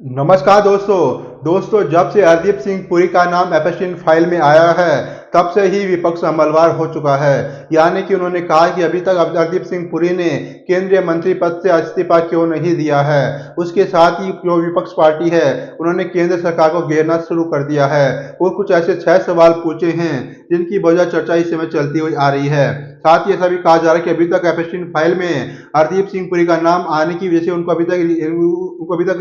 नमस्कार दोस्तों जब से हरदीप सिंह पुरी का नाम एपस्टीन फाइल में आया है तब से ही विपक्ष हमलावर हो चुका है। यानी कि उन्होंने कहा कि अभी तक हरदीप सिंह पुरी ने केंद्रीय मंत्री पद से इस्तीफा क्यों नहीं दिया है। उसके साथ ही जो विपक्ष पार्टी है उन्होंने केंद्र सरकार को घेरना शुरू कर दिया है और कुछ ऐसे 6 सवाल पूछे हैं जिनकी वजह चर्चा इस समय चलती हुई आ रही है। साथ ही ऐसा भी कहा जा रहा है कि अभी तक एपस्टीन फाइल में हरदीप सिंह पुरी का नाम आने की वजह से उनको अभी तक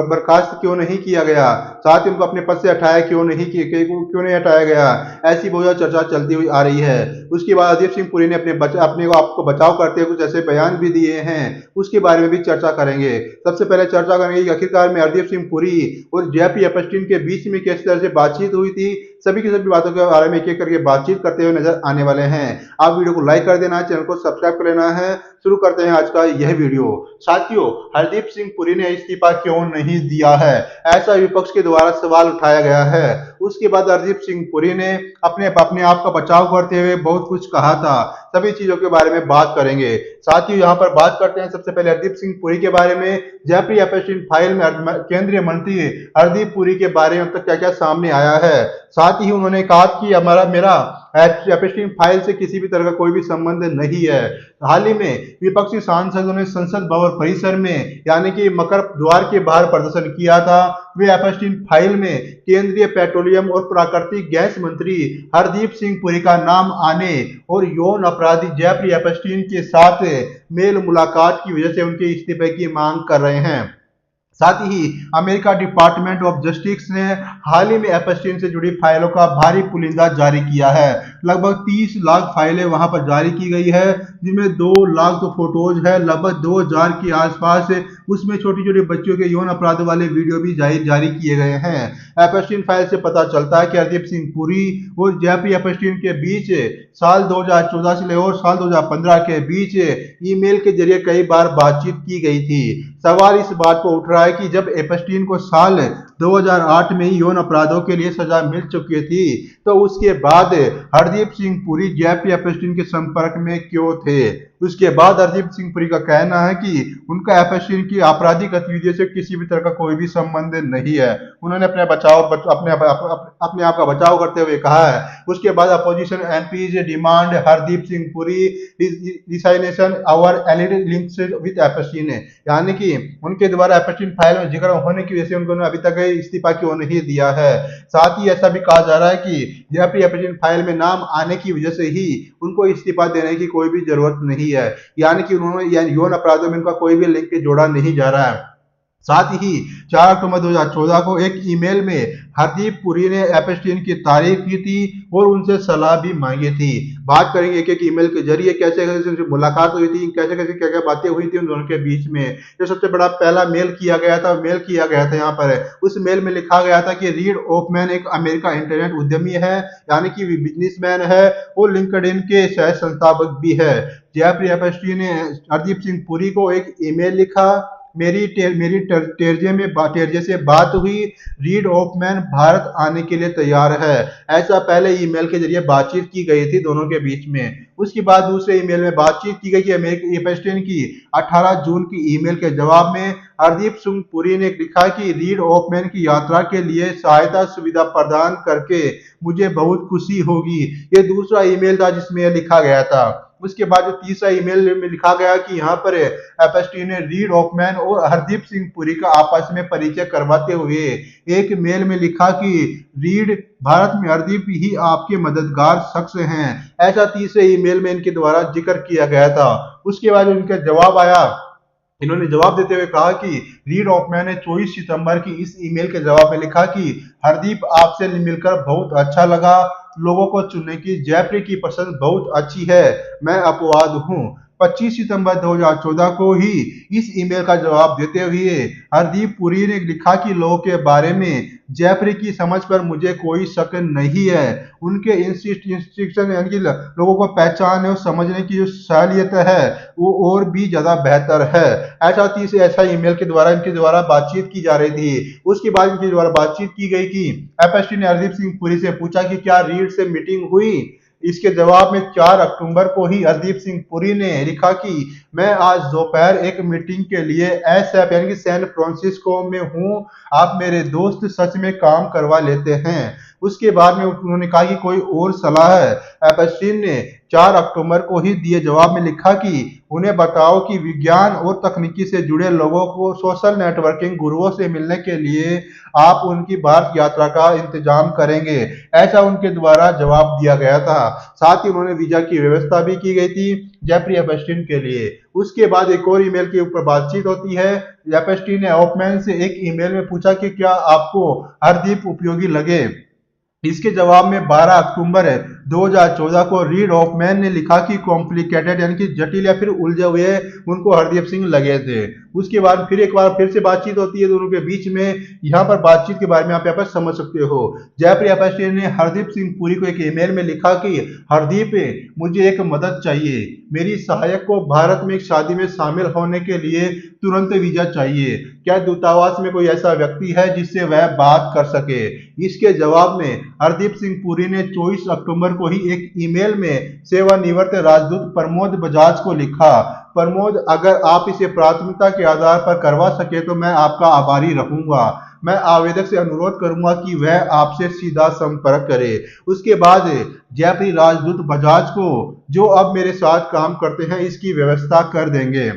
बर्खास्त क्यों नहीं किया गया, साथ ही उनको अपने पद से हटाया क्यों नहीं हटाया गया। ऐसी बहुत चर्चा चलती हुई आ रही है। उसके बाद हरदीप सिंह पुरी ने अपने आप को बचाव करते हुए कुछ ऐसे बयान भी दिए हैं, उसके बारे में भी चर्चा करेंगे। सबसे पहले चर्चा करेंगे कि आखिरकार में हरदीप सिंह पुरी और जेपी एपस्टीन के बीच में किस तरह से बातचीत हुई थी। सभी की सभी बातों के बारे में एक एक करके बातचीत करते हुए नजर आने वाले हैं। आप वीडियो को लाइक कर देना है, चैनल को सब्सक्राइब कर लेना है। शुरू करते हैं आज का यह वीडियो। साथियों, हरदीप सिंह पुरी ने इस्तीफा क्यों नहीं दिया है, ऐसा विपक्ष के द्वारा सवाल उठाया गया है। उसके बाद हरदीप सिंह पुरी ने अपने आप का बचाव करते हुए बहुत कुछ कहा था। सभी चीजों के बारे में बात करेंगे। साथ ही यहाँ पर बात करते हैं सबसे पहले हरदीप सिंह पुरी के बारे में। जेपी एपस्टीन फाइल में केंद्रीय मंत्री हरदीप पुरी के बारे में अब तक क्या क्या सामने आया है। साथ ही उन्होंने कहा कि मेरा एपस्टीन फाइल से किसी भी तरह का कोई भी संबंध नहीं है। हाल ही में विपक्षी सांसदों ने संसद भवन परिसर में यानी कि मकर द्वार के बाहर प्रदर्शन किया था। वे एपस्टीन फाइल में केंद्रीय पेट्रोलियम और प्राकृतिक गैस मंत्री हरदीप सिंह पुरी का नाम आने और यौन अपराधी जेफरी एपस्टीन के साथ मेल मुलाकात की वजह से उनके इस्तीफे की मांग कर रहे हैं। साथ ही अमेरिका डिपार्टमेंट ऑफ जस्टिस ने हाल ही में एपस्टीन से जुड़ी फाइलों का भारी पुलिंदा जारी किया है। लगभग 30 लाख फाइलें वहां पर जारी की गई है, जिनमें 2 लाख तो फोटोज है, लगभग 2000 के आसपास उसमें छोटी छोटी बच्चियों के यौन अपराध वाले वीडियो भी जारी किए गए हैं। एपस्टीन फाइल से पता चलता है कि हरदीप सिंह पुरी और जेफरी एपस्टीन के बीच साल 2014 से लेकर साल 2015 के बीच ईमेल के जरिए कई बार बातचीत की गई थी। सवाल इस बात को उठ रहा है कि जब एपस्टीन को साल 2008 में ही यौन अपराधों के लिए सजा मिल चुकी थी, तो उसके बाद हरदीप सिंह पुरी जेफरी एपस्टीन के संपर्क में क्यों थे। उसके बाद हरदीप सिंह पुरी का कहना है कि उनका एपस्टीन की आपराधिक गतिविधियों से किसी भी तरह का कोई भी संबंध नहीं है। उन्होंने अपने आप का बचाव करते हुए कहा है। उसके बाद opposition MPs demand Hardeep Singh Puri resignation over alleged links with Epstein, यानी कि उनके द्वारा एपस्टीन फाइल में जिक्र होने की वजह से उन्होंने अभी तक इस्तीफा क्यों नहीं दिया है। साथ ही ऐसा भी कहा जा रहा है कि जेफरी एपस्टीन फाइल में नाम आने की वजह से ही उनको इस्तीफा देने की कोई भी जरूरत नहीं है, यानी कि उन्होंने यौन अपराधों में उनका कोई भी लिंक जोड़ा नहीं जा रहा है। साथ ही 4 अक्टूबर 2014 को एक ईमेल में हरदीप पुरी ने एपस्टीन की तारीफ की थी और उनसे सलाह भी मांगी थी। बात करेंगे एक एक ईमेल के जरिए कैसे कैसे उनसे मुलाकात हुई थी, कैसे कैसे क्या क्या बातें हुई थी उन दोनों के बीच में। जो सबसे बड़ा पहला मेल किया गया था यहाँ पर उस मेल में लिखा गया था कि रीड ऑफमैन एक अमेरिका इंटरनेट उद्यमी है, यानी कि बिजनेसमैन है और लिंक्डइन के सह संस्थापक भी है। जेफरी एपस्टीन ने हरदीप सिंह पुरी को एक ईमेल लिखा, मेरी टेरजे से बात हुई, रीड ऑफमैन भारत आने के लिए तैयार है। ऐसा पहले ईमेल के जरिए बातचीत की गई थी दोनों के बीच में। उसके बाद दूसरे ईमेल में बातचीत की गई कि अमेरिका एपस्टीन की 18 जून की ईमेल के जवाब में हरदीप सिंह पुरी ने लिखा कि रीड ऑफमैन की यात्रा के लिए सहायता सुविधा प्रदान करके मुझे बहुत खुशी होगी। ये दूसरा ईमेल था जिसमें यह लिखा गया था। उसके बाद जो तीसरा ईमेल में लिखा गया कि यहाँ पर एपस्टीन ने रीड ऑफमैन और हरदीप सिंह पुरी का आपस में परिचय करवाते हुए एक मेल में लिखा कि रीड भारत में हरदीप ही आपके मददगार शख्स हैं। ऐसा तीसरे ईमेल में इनके द्वारा जिक्र किया गया था। उसके बाद उनका जवाब आया, इन्होंने जवाब देते हुए कहा कि रीड ऑफमैन ने 24 सितंबर की इस ईमेल के जवाब में लिखा कि हरदीप आपसे मिलकर बहुत अच्छा लगा, लोगों को चुनने की जेफरी की पसंद बहुत अच्छी है, मैं अपवाद हूं। 25 सितंबर 2014 को ही इस ईमेल का जवाब देते हुए हरदीप पुरी ने लिखा कि लोगों के बारे में जेफरी की समझ पर मुझे कोई शक नहीं है, उनके इंस्ट्रक्शन यानी कि लोगों को पहचानने और समझने की जो सहलियत है वो और भी ज्यादा बेहतर है। ऐसा ईमेल के द्वारा इनके द्वारा बातचीत की जा रही थी। उसके बाद इनके द्वारा बातचीत की गई कि एपस्टीन ने हरदीप सिंह पुरी से पूछा कि क्या रीड से मीटिंग हुई। इसके जवाब में 4 अक्टूबर को ही हरदीप सिंह पुरी ने लिखा कि मैं आज दोपहर एक मीटिंग के लिए एसएफ यानी कि सैन फ्रांसिस्को में हूं, आप मेरे दोस्त सच में काम करवा लेते हैं। उसके बाद में उन्होंने कहा कि कोई और सलाह है। एपस्टीन ने 4 अक्टूबर को ही दिए जवाब में लिखा कि उन्हें बताओ कि विज्ञान और तकनीकी से जुड़े लोगों को सोशल नेटवर्किंग गुरुओं से मिलने के लिए आप उनकी भारत यात्रा का इंतजाम करेंगे, ऐसा उनके द्वारा जवाब दिया गया था। साथ ही उन्होंने वीजा की व्यवस्था भी की गई थी जेफरी एपस्टीन के लिए। उसके बाद एक और ईमेल के ऊपर बातचीत होती है। एपस्टीन ने ऑफमैन से एक ईमेल में पूछा कि क्या आपको हरदीप उपयोगी लगे। इसके जवाब में 12 अक्टूबर 2014 को रीड ऑफमैन ने लिखा कि कॉम्प्लिकेटेड यानी कि जटिल या फिर उलझे हुए उनको हरदीप सिंह लगे थे। उसके बाद फिर एक बार फिर से बातचीत होती है दोनों के बीच में। यहाँ पर बातचीत के बारे में आप यहाँ पर समझ सकते हो। जेफरी एपस्टीन ने हरदीप सिंह पुरी को एक ईमेल में लिखा कि हरदीप, मुझे एक मदद चाहिए। मेरी सहायक को भारत में एक शादी में शामिल होने के लिए तुरंत वीजा चाहिए। क्या दूतावास में कोई ऐसा व्यक्ति है जिससे वह बात कर सके? इसके जवाब में हरदीप सिंह पुरी ने 24 अक्टूबर को ही एक ईमेल में सेवानिवृत्त राजदूत प्रमोद बजाज को लिखा, प्रमोद, अगर आप इसे प्राथमिकता के आधार पर करवा सके तो मैं आपका आभारी रहूंगा। मैं आवेदक से अनुरोध करूंगा कि वह आपसे सीधा संपर्क करे। उसके बाद जयप्री राजदूत बजाज को, जो अब मेरे साथ काम करते हैं, इसकी व्यवस्था कर देंगे।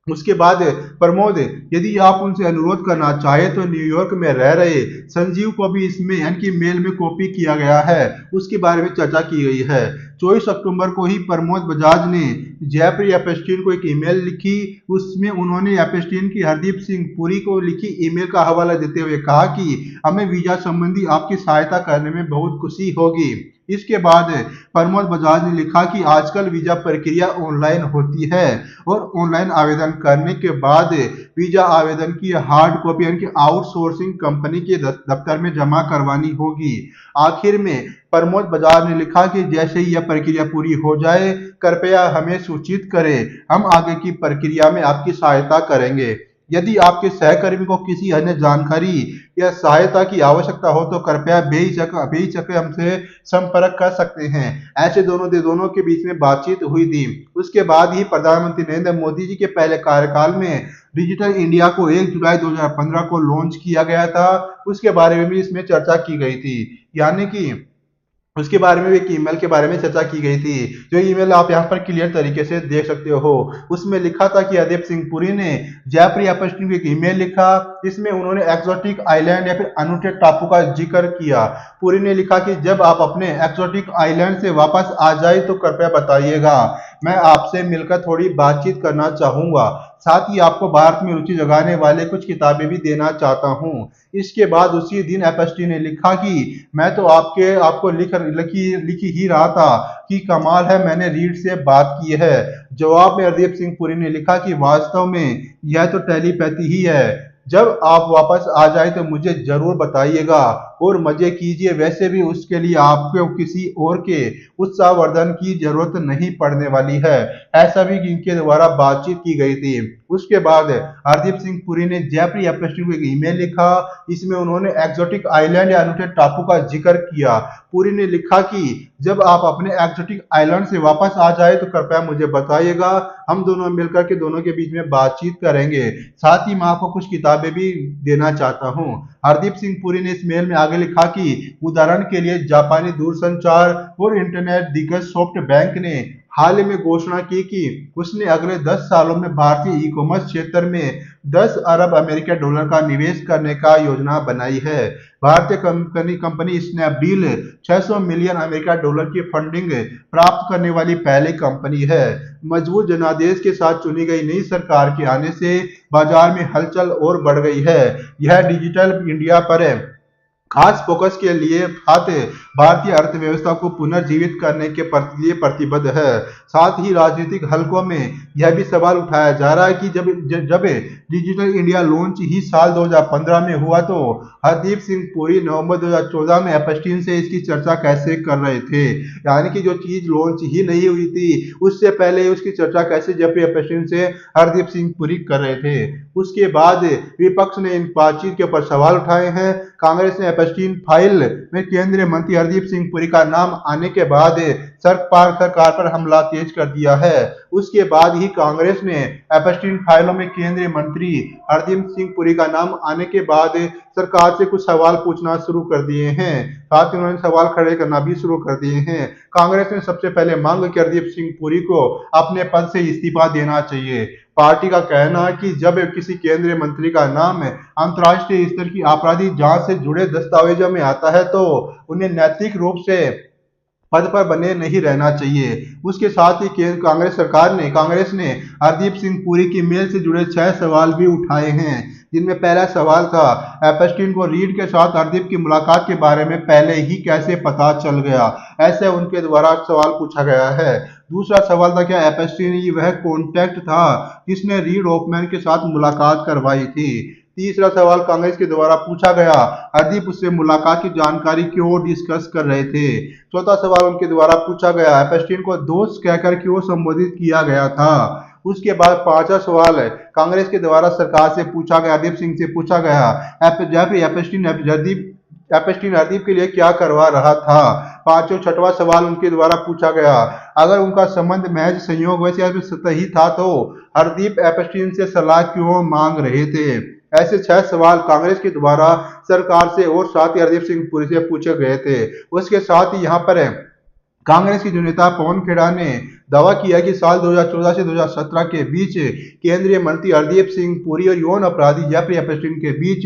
उसके बाद प्रमोद, यदि आप उनसे अनुरोध करना चाहे तो न्यूयॉर्क में रह रहे संजीव को भी इसमें यानी कि मेल में कॉपी किया गया है, उसके बारे में चर्चा की गई है। 24 अक्टूबर को ही प्रमोद बजाज ने जेफरी एपस्टीन को एक ईमेल लिखी। उसमें उन्होंने एपस्टीन की हरदीप सिंह पुरी को लिखी ईमेल का हवाला देते हुए कहा कि हमें वीजा संबंधी आपकी सहायता करने में बहुत खुशी होगी। इसके बाद प्रमोद बजाज ने लिखा कि आजकल वीजा प्रक्रिया ऑनलाइन होती है और ऑनलाइन आवेदन करने के बाद वीजा आवेदन की हार्ड कॉपी यानी कि आउटसोर्सिंग कंपनी के दफ्तर में जमा करवानी होगी। आखिर में प्रमोद बजाज ने लिखा कि जैसे ही यह प्रक्रिया पूरी हो जाए कृपया हमें सूचित करें, हम आगे की प्रक्रिया में आपकी सहायता करेंगे। यदि आपके सहकर्मी को किसी अन्य जानकारी या सहायता की आवश्यकता हो तो कृपया बेहिचक हमसे संपर्क कर सकते हैं। ऐसे दोनों के बीच में बातचीत हुई थी। उसके बाद ही प्रधानमंत्री नरेंद्र मोदी जी के पहले कार्यकाल में डिजिटल इंडिया को 1 जुलाई 2015 को लॉन्च किया गया था। उसके बारे में भी इसमें चर्चा की गई थी, यानी कि उसके बारे में भी एक ईमेल के बारे में चर्चा की गई थी, जो ईमेल आप यहाँ पर क्लियर तरीके से देख सकते हो। उसमें लिखा था कि हरदीप सिंह पुरी ने जेफरी एपस्टीन को एक ईमेल लिखा। इसमें उन्होंने एक्सोटिक आइलैंड या फिर अनूठे टापू का जिक्र किया। पुरी ने लिखा कि जब आप अपने एक्सोटिक आइलैंड से वापस आ जाए तो कृपया बताइएगा, मैं आपसे मिलकर थोड़ी बातचीत करना चाहूंगा। साथ ही आपको भारत में रुचि जगाने वाले कुछ किताबें भी देना चाहता हूं। इसके बाद उसी दिन एपस्टीन ने लिखा कि मैं तो आपको लिखी ही रहा था कि कमाल है, मैंने रीड से बात की है। जवाब में हरदीप सिंह पुरी ने लिखा कि वास्तव में यह तो टेलीपैथी ही है। जब आप वापस आ जाए तो मुझे जरूर बताइएगा और मजे कीजिए। वैसे भी उसके लिए आपको किसी और के उत्साहवर्धन की जरूरत नहीं पड़ने वाली है। ऐसा भी इनके द्वारा बातचीत की गई थी। उसके बाद हरदीप सिंह पुरी ने जेफरी एपस्टीन को एक ईमेल लिखा। इसमें उन्होंने एक्सोटिक आइलैंड या अनूठे टापू का जिक्र किया। पुरी ने लिखा कि जब आप अपने एक्सोटिक आइलैंड से वापस आ जाए तो कृपया मुझे बताइएगा, हम दोनों मिलकर के दोनों के बीच में बातचीत करेंगे। साथ ही मैं आपको कुछ किताबें भी देना चाहता हूँ। हरदीप सिंह पुरी ने इस मेल में आगे लिखा कि उदाहरण के लिए जापानी दूरसंचार और इंटरनेट दिग्गज सॉफ्टबैंक ने हाल ही में घोषणा की कि उसने अगले 10 सालों में भारतीय ई कॉमर्स क्षेत्र में 10 अरब अमेरिकी डॉलर का निवेश करने का योजना बनाई है। भारतीय कंपनी स्नैपडील 600 मिलियन अमेरिकी डॉलर की फंडिंग प्राप्त करने वाली पहली कंपनी है। मजबूत जनादेश के साथ चुनी गई नई सरकार के आने से बाजार में हलचल और बढ़ गई है। यह डिजिटल इंडिया पर खास फोकस के लिए भारतीय अर्थव्यवस्था को पुनर्जीवित करने के लिए प्रतिबद्ध है। साथ ही राजनीतिक हलकों में यह भी सवाल उठाया जा रहा है कि जब डिजिटल इंडिया लॉन्च ही साल 2015 में हुआ तो हरदीप सिंह पुरी नवंबर 2014 में एपस्टीन से इसकी चर्चा कैसे कर रहे थे। यानी कि जो चीज लॉन्च ही नहीं हुई थी उससे पहले उसकी चर्चा कैसे जेफरी एपस्टीन से हरदीप सिंह पुरी कर रहे थे। उसके बाद विपक्ष ने इन बातचीत के ऊपर सवाल उठाए हैं। कांग्रेस ने एपस्टीन फाइल में केंद्रीय मंत्री हरदीप सिंह पुरी का नाम आने के बाद सरकार पर हमला तेज कर दिया है। उसके बाद ही कांग्रेस ने एपस्टीन फाइलों में केंद्रीय मंत्री हरदीप सिंह पुरी का नाम आने के बाद सरकार से कुछ सवाल पूछना शुरू कर दिए हैं। साथ ही उन्होंने सवाल खड़े करना भी शुरू कर दिए हैं। कांग्रेस ने सबसे पहले मांग की हरदीप सिंह पुरी को अपने पद से इस्तीफा देना चाहिए। पार्टी का कहना है कि जब किसी केंद्रीय मंत्री का नाम अंतर्राष्ट्रीय स्तर की आपराधिक जांच से जुड़े दस्तावेजों में आता है तो उन्हें नैतिक रूप से पद पर बने नहीं रहना चाहिए। उसके साथ ही कांग्रेस ने हरदीप सिंह पुरी की मेल से जुड़े 6 सवाल भी उठाए हैं, जिनमें पहला सवाल था एपस्टीन को रीड के साथ हरदीप की मुलाकात के बारे में पहले ही कैसे पता चल गया, ऐसे उनके द्वारा सवाल पूछा गया है। दूसरा सवाल था क्या एपस्टीन ही वह कॉन्टैक्ट था जिसने रीड ओपमैन के साथ मुलाकात करवाई थी। तीसरा सवाल कांग्रेस के द्वारा पूछा गया हरदीप उससे मुलाकात की जानकारी क्यों डिस्कस कर रहे थे। चौथा सवाल उनके द्वारा पूछा गया एपस्टीन को दोस्त कहकर क्यों संबोधित किया गया था। उसके बाद पांचवा सवाल कांग्रेस के द्वारा सरकार से पूछा गया, हरदीप सिंह से पूछा गया एपस्टीन हरदीप के लिए क्या करवा रहा था। छठवां सवाल उनके द्वारा पूछा गया अगर उनका संबंध महज संयोग वैसे सतही था तो हरदीप एपस्टीन से सलाह क्यों मांग रहे थे। ऐसे 6 सवाल कांग्रेस के द्वारा सरकार से और साथ ही हरदीप सिंह पुरी से पूछे गए थे। उसके साथ ही यहाँ पर कांग्रेस के जो नेता पवन खेड़ा ने दावा किया कि साल 2014 से 2017 के बीच केंद्रीय मंत्री हरदीप सिंह पुरी और यौन अपराधी जेफरी एपस्टीन के बीच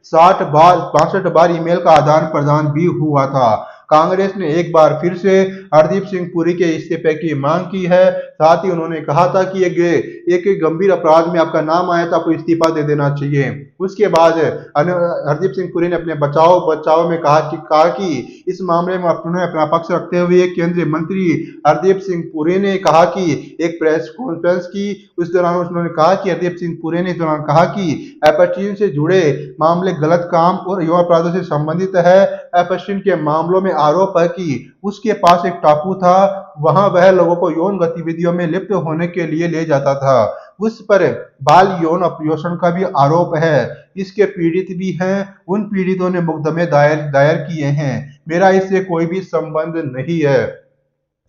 62 बार ईमेल का आदान प्रदान भी हुआ था। कांग्रेस ने एक बार फिर से हरदीप सिंह पुरी के इस्तीफे की मांग की है। साथ ही उन्होंने कहा था कि एक गंभीर अपराध में आपका नाम आया तो आपको इस्तीफा दे देना चाहिए। उसके बाद हरदीप सिंह पुरी ने अपने बचाव में कहा कि इस मामले में उन्होंने अपना पक्ष रखते हुए केंद्रीय मंत्री हरदीप सिंह पुरी ने कहा कि एक प्रेस कॉन्फ्रेंस की, उस दौरान उन्होंने कहा कि हरदीप सिंह पुरी ने इस दौरान कहा कि एपस्टीन से जुड़े मामले गलत काम और युवा अपराधों से संबंधित है। एपस्टीन के मामलों में आरोप है कि उसके पास एक टापू था, वहां वह लोगों को यौन गतिविधियों में लिप्त होने के लिए ले जाता था। उस पर बाल यौन अपशोषण का भी आरोप है। इसके पीड़ित भी हैं, उन पीड़ितों ने मुकदमे दायर किए हैं। मेरा इससे कोई भी संबंध नहीं है।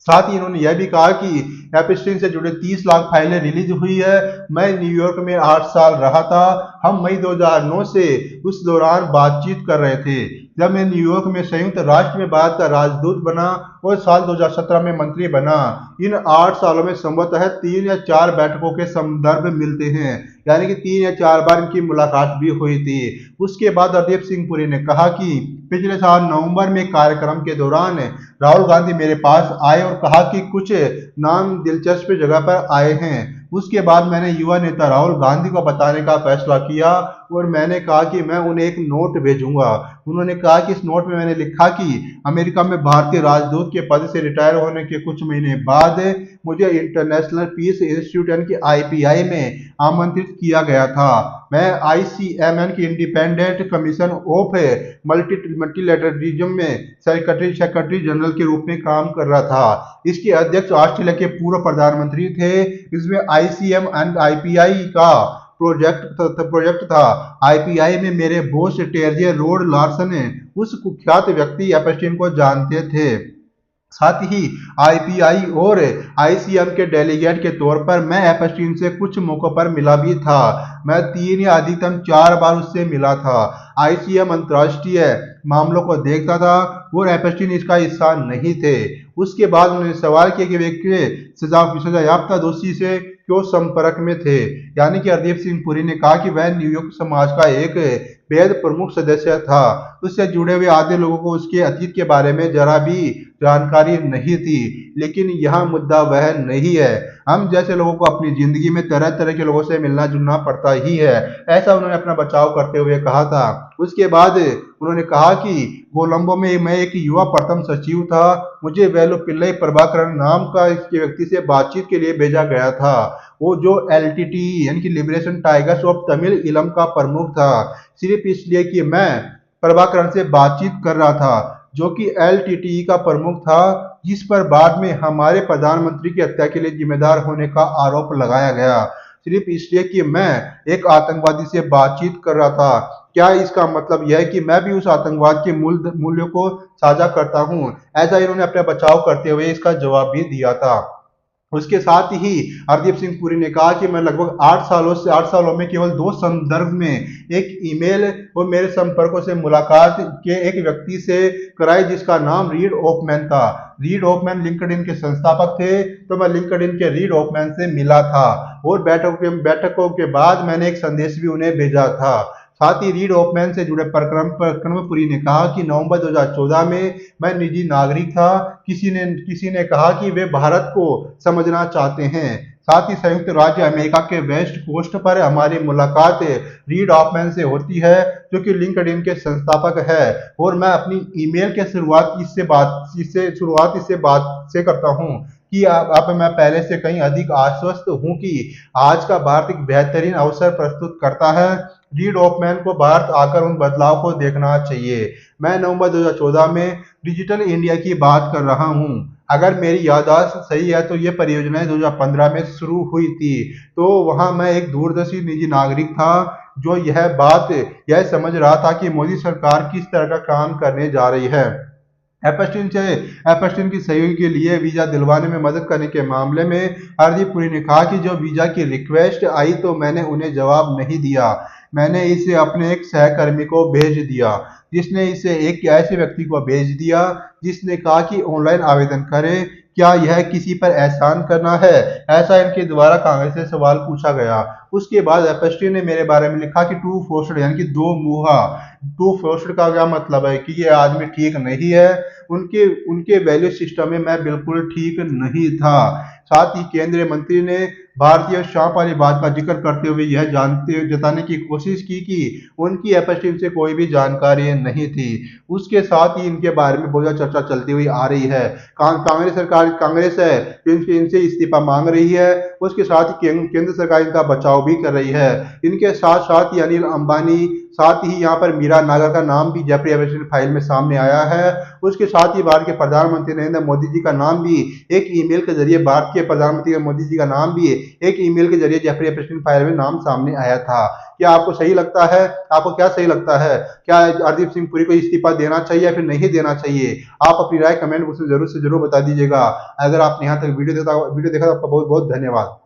साथ ही इन्होंने यह भी कहा कि एपस्टीन से जुड़े 30 लाख फाइलें रिलीज हुई है। मैं न्यूयॉर्क में 8 साल रहा था। हम मई 2009 से उस दौरान बातचीत कर रहे थे जब मैं न्यूयॉर्क में संयुक्त राष्ट्र में भारत का राजदूत बना और साल 2017 में मंत्री बना। इन 8 सालों में संभवतः 3 या 4 बैठकों के संदर्भ मिलते हैं, यानी कि 3 या 4 बार इनकी मुलाकात भी हुई थी। उसके बाद हरदीप सिंह पुरी ने कहा कि पिछले साल नवंबर में कार्यक्रम के दौरान राहुल गांधी मेरे पास आए और कहा कि कुछ नाम दिलचस्प जगह पर आए हैं। उसके बाद मैंने युवा नेता राहुल गांधी को बताने का फैसला किया और मैंने कहा कि मैं उन्हें एक नोट भेजूंगा। उन्होंने कहा कि इस नोट में मैंने लिखा कि अमेरिका में भारतीय राजदूत के पद से रिटायर होने के कुछ महीने बाद मुझे इंटरनेशनल पीस इंस्टीट्यूट यानी कि IPI में आमंत्रित किया गया था। मैं ICMN की इंडिपेंडेंट कमीशन ऑफ मल्टीलैटरलिज्म में सेक्रेटरी जनरल के रूप में काम कर रहा था। इसके अध्यक्ष ऑस्ट्रेलिया के पूर्व प्रधानमंत्री थे। इसमें ICM एंड IPI का प्रोजेक्ट था। IPI में मेरे बॉस टेरियर रोड लार्सन उस कुख्यात व्यक्ति एपस्टीन को जानते थे। साथ ही IPI और ICM के डेलीगेट के तौर पर मैं एपस्टीन से कुछ मौकों पर मिला भी था। मैं 3 या अधिकतम 4 बार उससे मिला था। ICM अंतर्राष्ट्रीय मामलों को देखता था और एपस्टीन इसका हिस्सा नहीं थे। उसके बाद उन्होंने सवाल किया कि वे सजायाफ्ता दोषी से क्यों संपर्क में थे, यानी कि हरदीप सिंह पुरी ने कहा कि वह न्यूयॉर्क समाज का एक बेहद प्रमुख सदस्य था। उससे जुड़े हुए आधे लोगों को उसके अतीत के बारे में जरा भी जानकारी नहीं थी। लेकिन यहाँ मुद्दा वह नहीं है। हम जैसे लोगों को अपनी जिंदगी में तरह तरह के लोगों से मिलना जुलना पड़ता ही है, ऐसा उन्होंने अपना बचाव करते हुए कहा था। उसके बाद उन्होंने कहा कि कोलंबो में मैं एक युवा प्रथम सचिव था। मुझे वेलुपिल्लई प्रभाकरन नाम का इस व्यक्ति से बातचीत के लिए भेजा गया था, वो जो LTTE यानी कि लिबरेशन टाइगर्स ऑफ तमिल इलम का प्रमुख था, सिर्फ इसलिए कि मैं प्रभाकरन से बातचीत कर रहा था जो कि LTTE का प्रमुख था, जिस पर बाद में हमारे प्रधानमंत्री की हत्या के लिए जिम्मेदार होने का आरोप लगाया गया, सिर्फ इसलिए कि मैं एक आतंकवादी से बातचीत कर रहा था। क्या इसका मतलब यह है कि मैं भी उस आतंकवाद के मूल्यों को साझा करता हूं? ऐसा इन्होंने अपने बचाव करते हुए इसका जवाब भी दिया था। उसके साथ ही हरदीप सिंह पुरी ने कहा कि मैं लगभग 8 सालों में केवल 2 संदर्भ में एक ईमेल और मेरे संपर्कों से मुलाकात के एक व्यक्ति से कराई जिसका नाम रीड ओपमैन था। रीड ओपमैन लिंक्डइन के संस्थापक थे, तो मैं लिंक्डइन के रीड ओपमैन से मिला था और बैठकों के बाद मैंने एक संदेश भी उन्हें भेजा था। साथ ही रीड ओपमैन से जुड़े पुरी ने कहा कि नवंबर 2014 में मैं निजी नागरिक था। किसी ने कहा कि वे भारत को समझना चाहते हैं। साथ ही संयुक्त राज्य अमेरिका के वेस्ट कोस्ट पर हमारी मुलाकात रीड ऑफमैन से होती है, जो कि लिंक्डइन के संस्थापक है, और मैं अपनी ईमेल के शुरुआत इससे बात से करता हूं कि अब मैं पहले से कहीं अधिक आश्वस्त हूं कि आज का भारत एक बेहतरीन अवसर प्रस्तुत करता है। रीड ऑफमैन को भारत आकर उन बदलाव को देखना चाहिए। मैं नवंबर 2014 में डिजिटल इंडिया की बात कर रहा हूं। अगर मेरी याददाश्त सही है तो ये परियोजनाएं 2015 में शुरू हुई थी। तो वहां मैं एक दूरदर्शी निजी नागरिक था जो यह समझ रहा था कि मोदी सरकार किस तरह का काम करने जा रही है। एपस्टीन की सहयोगी के लिए वीजा दिलवाने में मदद करने के मामले में हरदीप पुरी ने कहा कि जब वीजा की रिक्वेस्ट आई तो मैंने उन्हें जवाब नहीं दिया। मैंने इसे अपने एक सहकर्मी को भेज दिया, जिसने इसे एक ऐसे व्यक्ति को भेज दिया जिसने कहा कि ऑनलाइन आवेदन करें। क्या यह किसी पर एहसान करना है? ऐसा इनके द्वारा कांग्रेस से सवाल पूछा गया। उसके बाद एपस्टीन ने मेरे बारे में लिखा कि टू फोर्स्ड यानी कि दो मुहा। टू फोर्स्ड का क्या मतलब है कि ये आदमी ठीक नहीं है। उनके उनके वैल्यू सिस्टम में मैं बिल्कुल ठीक नहीं था। साथ ही केंद्रीय मंत्री ने भारतीय शाप वाली बात का जिक्र करते हुए यह जताने की कोशिश की कि उनकी एपस्टीन से कोई भी जानकारी नहीं थी। उसके साथ ही इनके बारे में बहुत ज़्यादा चर्चा चलती हुई आ रही है। कांग्रेस है जो इनसे इस्तीफा मांग रही है। उसके साथ ही केंद्र सरकार इनका बचाव भी कर रही है। इनके साथ साथ ही अनिल अंबानी, साथ ही यहाँ पर मीरा नागर का नाम भी जेफरी एपस्टीन फाइल में सामने आया है। उसके साथ ही भारत के प्रधानमंत्री नरेंद्र मोदी जी का नाम भी एक ईमेल के जरिए भारत के प्रधानमंत्री मोदी जी का नाम भी एक ईमेल के जरिए जेफरी एपस्टीन फाइल में नाम सामने आया था। क्या आपको सही लगता है? आपको क्या सही लगता है? क्या हरदीप सिंह पुरी को इस्तीफा देना चाहिए या फिर नहीं देना चाहिए? आप अपनी राय कमेंट बॉक्स में जरूर से जरूर बता दीजिएगा। अगर आपने यहाँ तक वीडियो देखा तो आपका बहुत बहुत धन्यवाद।